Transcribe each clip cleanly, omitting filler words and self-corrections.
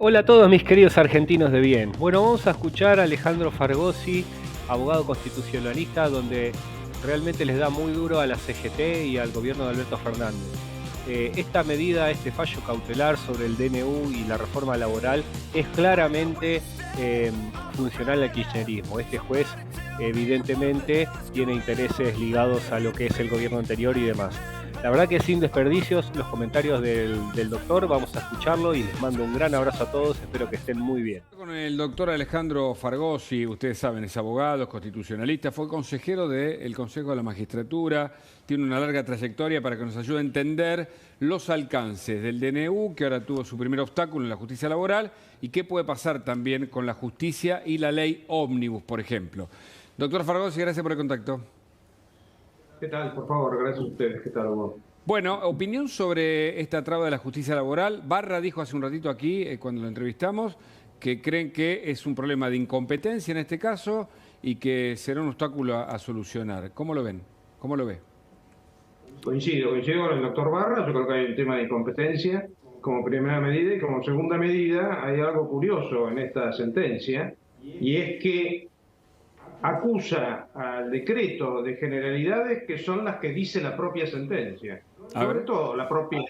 Hola a todos mis queridos argentinos de bien. Bueno, vamos a escuchar a Alejandro Fargosi, abogado constitucionalista, donde realmente les da muy duro a la CGT y al gobierno de Alberto Fernández. Esta medida, este fallo cautelar sobre el DNU y la reforma laboral es claramente funcional al kirchnerismo. Este juez evidentemente tiene intereses ligados a lo que es el gobierno anterior y demás. La verdad que sin desperdicios, los comentarios del doctor, vamos a escucharlo y les mando un gran abrazo a todos, espero que estén muy bien. Con el doctor Alejandro Fargosi, ustedes saben, es abogado, es constitucionalista, fue consejero del Consejo de la Magistratura, tiene una larga trayectoria para que nos ayude a entender los alcances del DNU, que ahora tuvo su primer obstáculo en la justicia laboral, y qué puede pasar también con la justicia y la ley ómnibus, por ejemplo. Doctor Fargosi, gracias por el contacto. ¿Qué tal? Por favor, gracias a ustedes. ¿Qué tal, Hugo? Bueno, opinión sobre esta traba de la justicia laboral. Barra dijo hace un ratito aquí, cuando lo entrevistamos, que creen que es un problema de incompetencia en este caso y que será un obstáculo a solucionar. ¿Cómo lo ven? ¿Cómo lo ve? Coincido con el doctor Barra. Yo creo que hay un tema de incompetencia como primera medida, y como segunda medida hay algo curioso en esta sentencia, y es que acusa al decreto de generalidades que son las que dice la propia sentencia, sobre todo la propia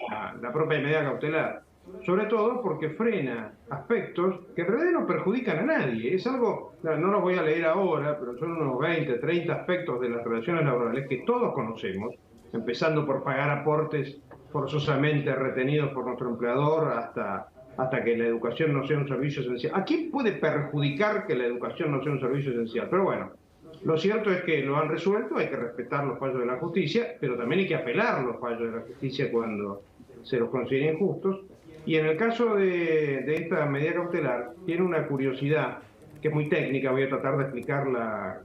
medida cautelar, sobre todo porque frena aspectos que en realidad no perjudican a nadie. Es algo, no los voy a leer ahora, pero son unos 20, 30 aspectos de las relaciones laborales que todos conocemos, empezando por pagar aportes forzosamente retenidos por nuestro empleador hasta que la educación no sea un servicio esencial. ¿A quién puede perjudicar que la educación no sea un servicio esencial? Pero bueno, lo cierto es que lo han resuelto, hay que respetar los fallos de la justicia, pero también hay que apelar los fallos de la justicia cuando se los consideren justos. Y en el caso de esta medida cautelar, tiene una curiosidad que es muy técnica, voy a tratar de explicarla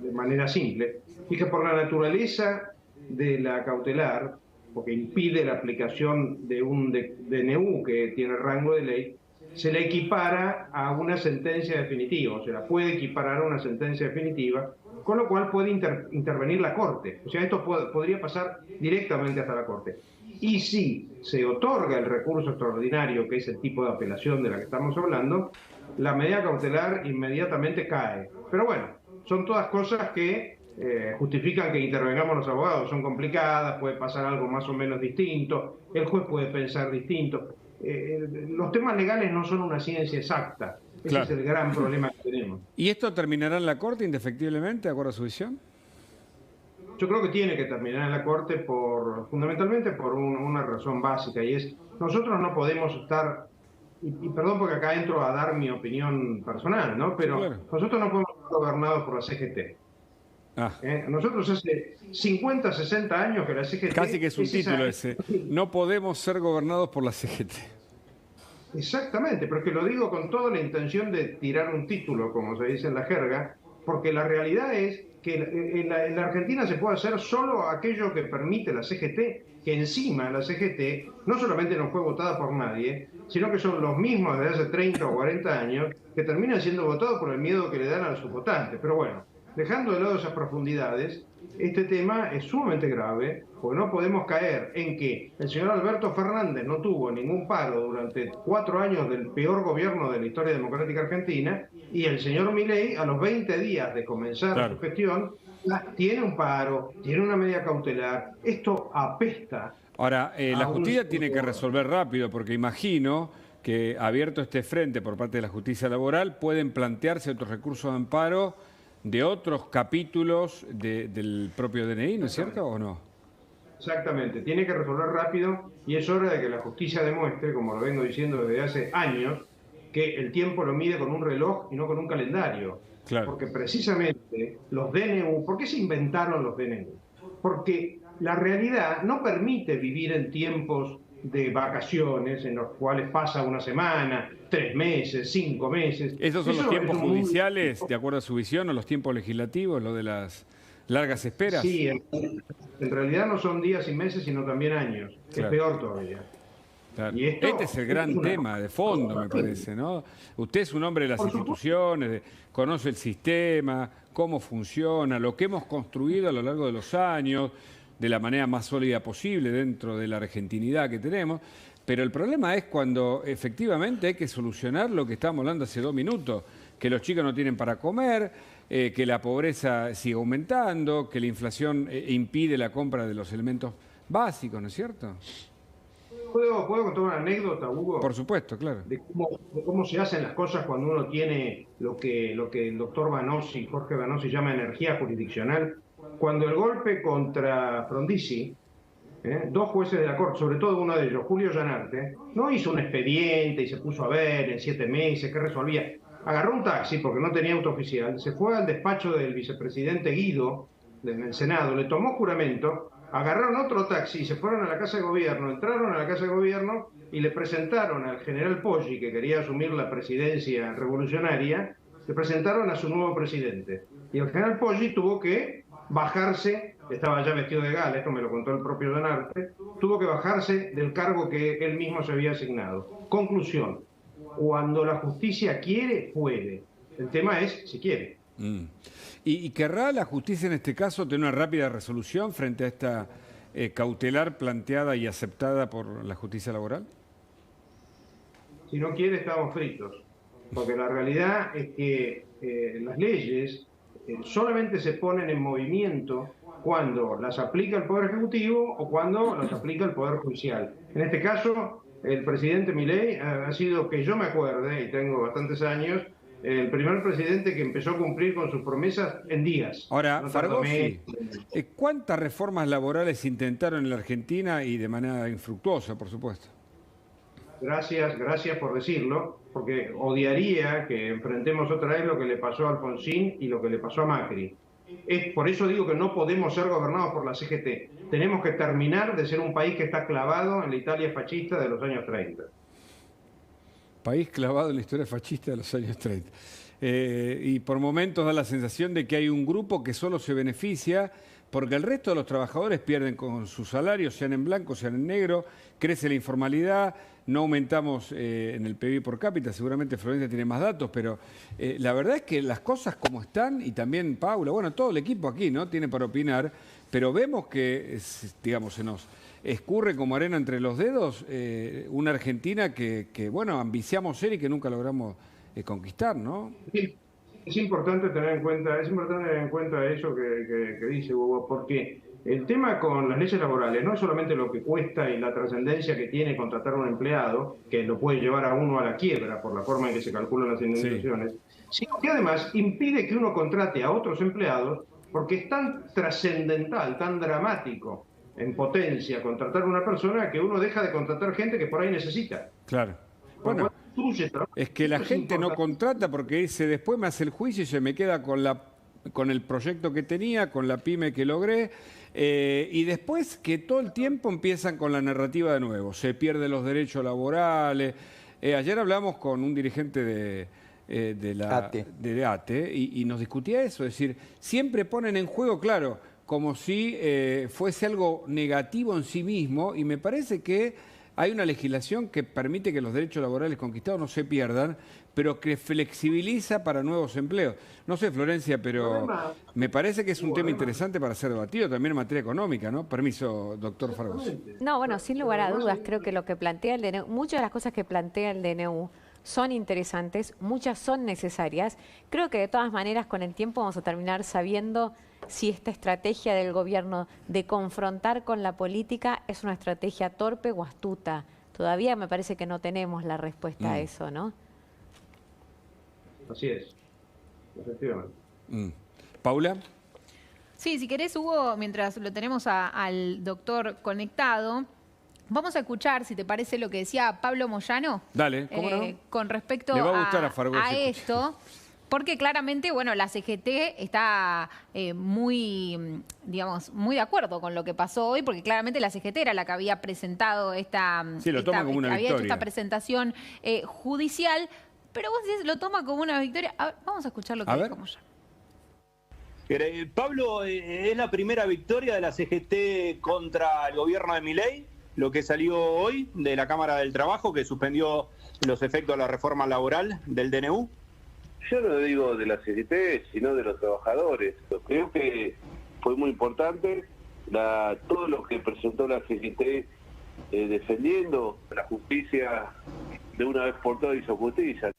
de manera simple, y que por la naturaleza de la cautelar, porque impide la aplicación de un DNU que tiene rango de ley, se le equipara a una sentencia definitiva, o se la puede equiparar a una sentencia definitiva, con lo cual puede intervenir la Corte. O sea, esto podría pasar directamente hasta la Corte. Y si se otorga el recurso extraordinario, que es el tipo de apelación de la que estamos hablando, la medida cautelar inmediatamente cae. Pero bueno, son todas cosas que justifican que intervengamos los abogados. Son complicadas, puede pasar algo más o menos distinto, el juez puede pensar distinto. Los temas legales no son una ciencia exacta. Ese es el gran problema que tenemos. ¿Y esto terminará en la Corte indefectiblemente, de acuerdo a su visión? Yo creo que tiene que terminar en la Corte fundamentalmente por una razón básica, y es, nosotros no podemos estar, y perdón porque acá entro a dar mi opinión personal, ¿no? Pero sí, claro, nosotros no podemos estar gobernados por la CGT. Nosotros hace 50, 60 años que la CGT... Casi que es un título ese. No podemos ser gobernados por la CGT. Exactamente, pero es que lo digo con toda la intención de tirar un título, como se dice en la jerga, porque la realidad es que en la Argentina se puede hacer solo aquello que permite la CGT, que encima la CGT no solamente no fue votada por nadie, sino que son los mismos de hace 30 o 40 años que terminan siendo votados por el miedo que le dan a sus votantes. Pero bueno, dejando de lado esas profundidades, este tema es sumamente grave, porque no podemos caer en que el señor Alberto Fernández no tuvo ningún paro durante 4 años del peor gobierno de la historia democrática argentina, y el señor Milei, a los 20 días de comenzar su gestión, tiene un paro, tiene una medida cautelar. Esto apesta. Ahora, la justicia tiene que resolver rápido, porque imagino que, abierto este frente por parte de la justicia laboral, pueden plantearse otros recursos de amparo de otros capítulos del propio DNI, ¿no es cierto o no? Exactamente, tiene que resolver rápido, y es hora de que la justicia demuestre, como lo vengo diciendo desde hace años, que el tiempo lo mide con un reloj y no con un calendario. Claro. Porque precisamente los DNU, ¿por qué se inventaron los DNU? Porque la realidad no permite vivir en tiempos de vacaciones en los cuales pasa una semana, 3 meses, 5 meses. ¿Esos son los tiempos judiciales, de acuerdo a su visión, o los tiempos legislativos, lo de las largas esperas? Sí, en realidad no son días y meses, sino también años. Claro. Es peor todavía. Claro. Este es el gran tema de fondo, me parece, ¿no? Usted es un hombre de las instituciones, conoce el sistema, cómo funciona, lo que hemos construido a lo largo de los años, de la manera más sólida posible dentro de la argentinidad que tenemos. Pero el problema es cuando efectivamente hay que solucionar lo que estábamos hablando hace 2 minutos, que los chicos no tienen para comer, que la pobreza sigue aumentando, que la inflación impide la compra de los elementos básicos, ¿no es cierto? ¿Puedo contar una anécdota, Hugo? Por supuesto, claro. De cómo se hacen las cosas cuando uno tiene lo que el doctor Vanossi, Jorge Vanossi, llama energía jurisdiccional. Cuando el golpe contra Frondizi, 2 jueces de la Corte, sobre todo uno de ellos, Julio Llanarte, no hizo un expediente y se puso a ver en 7 meses qué resolvía. Agarró un taxi porque no tenía auto oficial, se fue al despacho del vicepresidente Guido en el Senado, le tomó juramento, agarraron otro taxi y se fueron a la Casa de Gobierno, entraron a la Casa de Gobierno y le presentaron al general Poggi, que quería asumir la presidencia revolucionaria, le presentaron a su nuevo presidente. Y el general Poggi tuvo que bajarse, estaba ya vestido de gala, esto me lo contó el propio Llanarte, tuvo que bajarse del cargo que él mismo se había asignado. Conclusión, cuando la justicia quiere, puede. El tema es si quiere. ¿Y querrá la justicia en este caso tener una rápida resolución frente a esta cautelar planteada y aceptada por la justicia laboral? Si no quiere, estamos fritos. Porque la realidad es que las leyes solamente se ponen en movimiento cuando las aplica el Poder Ejecutivo o cuando las aplica el Poder Judicial. En este caso, el presidente Milei ha sido, que yo me acuerde, y tengo bastantes años, el primer presidente que empezó a cumplir con sus promesas en días. Ahora, No Fargossi, ¿cuántas reformas laborales intentaron en la Argentina y de manera infructuosa, por supuesto? Gracias por decirlo, porque odiaría que enfrentemos otra vez lo que le pasó a Alfonsín y lo que le pasó a Macri. Por eso digo que no podemos ser gobernados por la CGT. Tenemos que terminar de ser un país que está clavado en la Italia fascista de los años 30. País clavado en la historia fascista de los años 30. Y por momentos da la sensación de que hay un grupo que solo se beneficia porque el resto de los trabajadores pierden con sus salarios, sean en blanco, sean en negro, crece la informalidad, no aumentamos en el PIB por cápita, seguramente Florencia tiene más datos, pero la verdad es que las cosas como están, y también Paula, bueno, todo el equipo aquí, ¿no?, tiene para opinar, pero vemos que, digamos, se nos escurre como arena entre los dedos una Argentina que, bueno, ambiciamos ser y que nunca logramos conquistar, ¿no? Sí. Es importante tener en cuenta eso que dice Hugo, porque el tema con las leyes laborales no es solamente lo que cuesta y la trascendencia que tiene contratar a un empleado, que lo puede llevar a uno a la quiebra por la forma en que se calculan las indemnizaciones, sino que además impide que uno contrate a otros empleados porque es tan trascendental, tan dramático en potencia contratar a una persona que uno deja de contratar gente que por ahí necesita. Claro. Bueno, es que la gente no contrata porque dice, después me hace el juicio y se me queda con el proyecto que tenía, con la pyme que logré, y después que todo el tiempo empiezan con la narrativa de nuevo, se pierden los derechos laborales. Ayer hablamos con un dirigente de ATE y nos discutía eso, es decir, siempre ponen en juego, claro, como si fuese algo negativo en sí mismo, y me parece que hay una legislación que permite que los derechos laborales conquistados no se pierdan, pero que flexibiliza para nuevos empleos. No sé, Florencia, pero me parece que es un tema interesante para ser debatido también en materia económica, ¿no? Permiso, doctor Fargossi. No, bueno, sin lugar a dudas, creo que lo que plantea el DNU, muchas de las cosas que plantea el DNU son interesantes, muchas son necesarias. Creo que de todas maneras con el tiempo vamos a terminar sabiendo si esta estrategia del gobierno de confrontar con la política es una estrategia torpe o astuta. Todavía me parece que no tenemos la respuesta a eso, ¿no? Así es, efectivamente. ¿Paula? Sí, si querés, Hugo, mientras lo tenemos al doctor conectado, vamos a escuchar, si te parece, lo que decía Pablo Moyano. Dale, ¿cómo no? Con respecto Le va a gustar a Fargossi a esto. Porque claramente, bueno, la CGT está muy, digamos, muy de acuerdo con lo que pasó hoy, porque claramente la CGT era la que había presentado toma como una había hecho victoria. esta presentación judicial, pero vos decís, lo toma como una victoria. A ver, vamos a escuchar lo que dijo Moyano. Pablo, ¿es la primera victoria de la CGT contra el gobierno de Milei? Lo que salió hoy de la Cámara del Trabajo, que suspendió los efectos de la reforma laboral del DNU. Yo no digo de la CGT, sino de los trabajadores. Creo que fue muy importante todo lo que presentó la CGT defendiendo la justicia de una vez por todas hizo justicia.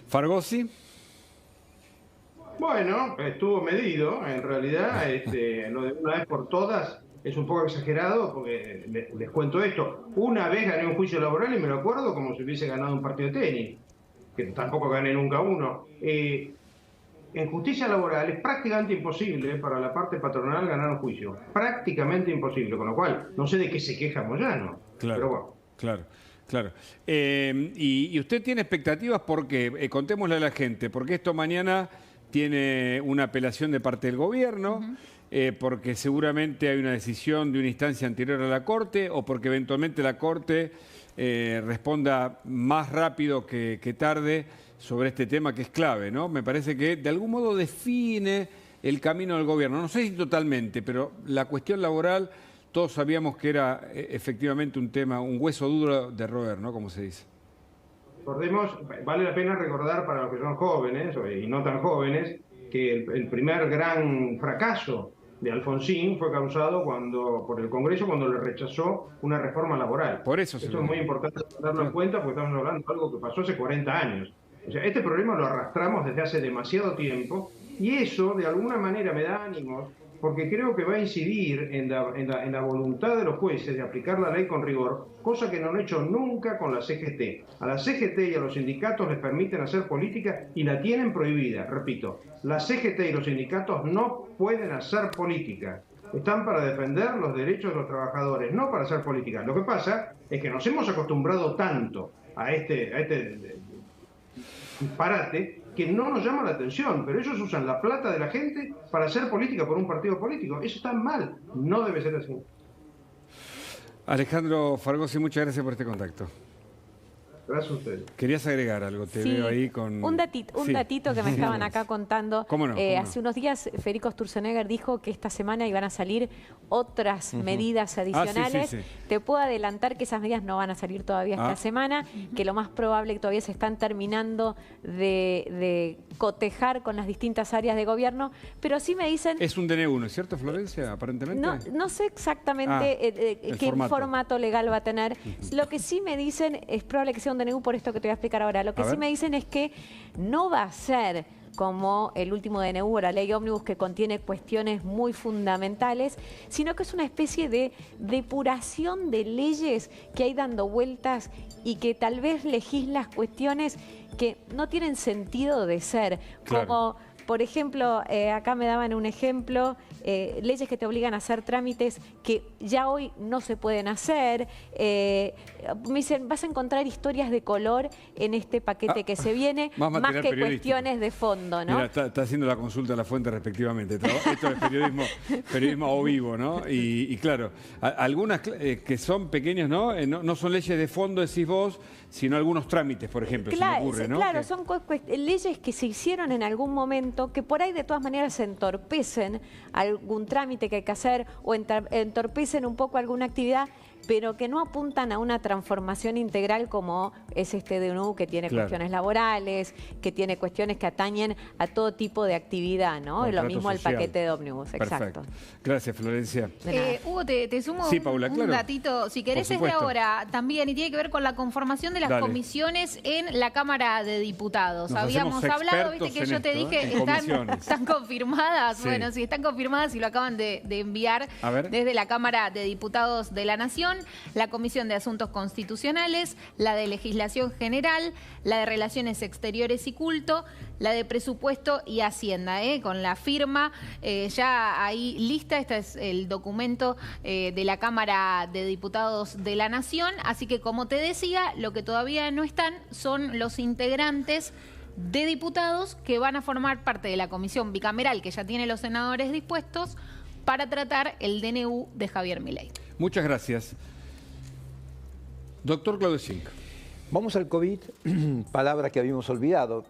Fargossi. Bueno, estuvo medido, en realidad, lo de una vez por todas es un poco exagerado, porque les cuento esto. Una vez gané un juicio laboral y me lo acuerdo como si hubiese ganado un partido de tenis, que tampoco gané nunca uno. En justicia laboral es prácticamente imposible para la parte patronal ganar un juicio. Prácticamente imposible, con lo cual no sé de qué se queja Moyano. Claro, pero bueno. Claro. Y usted tiene expectativas porque, contémosle a la gente, porque esto mañana tiene una apelación de parte del gobierno, porque seguramente hay una decisión de una instancia anterior a la Corte, o porque eventualmente la Corte responda más rápido que tarde sobre este tema que es clave, ¿no? Me parece que de algún modo define el camino del gobierno. No sé si totalmente, pero la cuestión laboral todos sabíamos que era efectivamente un tema, un hueso duro de roer, ¿no? Como se dice. Recordemos, vale la pena recordar para los que son jóvenes y no tan jóvenes, que el primer gran fracaso de Alfonsín fue causado por el Congreso cuando le rechazó una reforma laboral. Por eso esto es muy importante tenerlo en cuenta, porque estamos hablando de algo que pasó hace 40 años. O sea, este problema lo arrastramos desde hace demasiado tiempo, y eso de alguna manera me da ánimos, porque creo que va a incidir en la voluntad de los jueces de aplicar la ley con rigor, cosa que no han hecho nunca con la CGT. A la CGT y a los sindicatos les permiten hacer política y la tienen prohibida. Repito, la CGT y los sindicatos no pueden hacer política. Están para defender los derechos de los trabajadores, no para hacer política. Lo que pasa es que nos hemos acostumbrado tanto a este disparate que no nos llama la atención, pero ellos usan la plata de la gente para hacer política por un partido político. Eso está mal, no debe ser así. Alejandro Fargossi, muchas gracias por este contacto. Gracias a ustedes. Querías agregar algo, te veo ahí con... Un datito que me estaban acá contando. ¿Cómo no? Hace unos días Federico Sturzenegger dijo que esta semana iban a salir otras medidas adicionales. Sí. Te puedo adelantar que esas medidas no van a salir todavía esta semana, que lo más probable es que todavía se están terminando de cotejar con las distintas áreas de gobierno, pero sí me dicen... Es un DNU, ¿no es cierto, Florencia, aparentemente? No sé exactamente qué formato legal va a tener. Lo que sí me dicen, es probable que sea un DNU por esto que te voy a explicar ahora. Lo que sí me dicen es que no va a ser como el último DNU o la ley ómnibus, que contiene cuestiones muy fundamentales, sino que es una especie de depuración de leyes que hay dando vueltas y que tal vez legislas cuestiones que no tienen sentido de ser, como... Por ejemplo, acá me daban un ejemplo, leyes que te obligan a hacer trámites que ya hoy no se pueden hacer. Me dicen, vas a encontrar historias de color en este paquete que se viene, más que cuestiones de fondo, ¿no? Mira, está haciendo la consulta a la fuente respectivamente. Esto es periodismo a vivo, ¿no? Y claro, algunas que son pequeños, ¿no? No son leyes de fondo, decís vos, sino algunos trámites, por ejemplo, claro, se me ocurre, ¿no? Claro, son leyes que se hicieron en algún momento, que por ahí de todas maneras entorpecen algún trámite que hay que hacer o entorpecen un poco alguna actividad, pero que no apuntan a una transformación integral como es este DNU, que tiene cuestiones laborales, que tiene cuestiones que atañen a todo tipo de actividad, ¿no? Lo mismo al paquete de ómnibus, exacto. Gracias, Florencia. Hugo, te sumo Paula, un datito, si querés, es de ahora también, y tiene que ver con la conformación de las comisiones en la Cámara de Diputados. Habíamos hablado, viste que yo te dije, están confirmadas. Bueno, sí, están confirmadas y lo acaban de enviar desde la Cámara de Diputados de la Nación. La Comisión de Asuntos Constitucionales, la de Legislación General, la de Relaciones Exteriores y Culto, la de Presupuesto y Hacienda, con la firma ya ahí lista. Este es el documento de la Cámara de Diputados de la Nación. Así que, como te decía, lo que todavía no están son los integrantes de diputados que van a formar parte de la comisión bicameral que ya tiene los senadores dispuestos para tratar el DNU de Javier Milei. Muchas gracias. Doctor Claudio Zink. Vamos al COVID, palabra que habíamos olvidado.